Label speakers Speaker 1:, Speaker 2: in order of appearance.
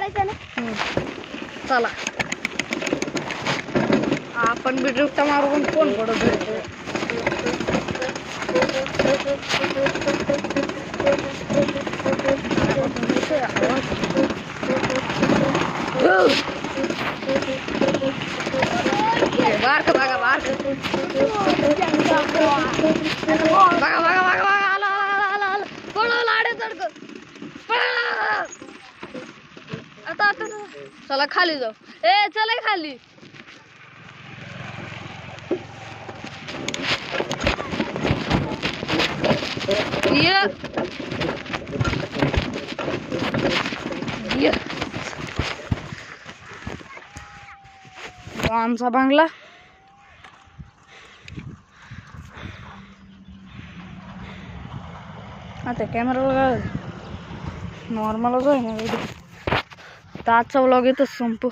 Speaker 1: पळायचं ना.
Speaker 2: चला आपण बी ड्रिफ्ट मारून कोण पडत होतो. बारक बघा बारक बघा बघा बघा बघा आला आला आला आला पळव लाडे चढक आता आता चला खाली जाऊ. ए चला खाली. ये ये आमचा बंगला. आता कॅमेरा नॉर्मलच आहे ना. आजचा व्लॉग इथंच संपू.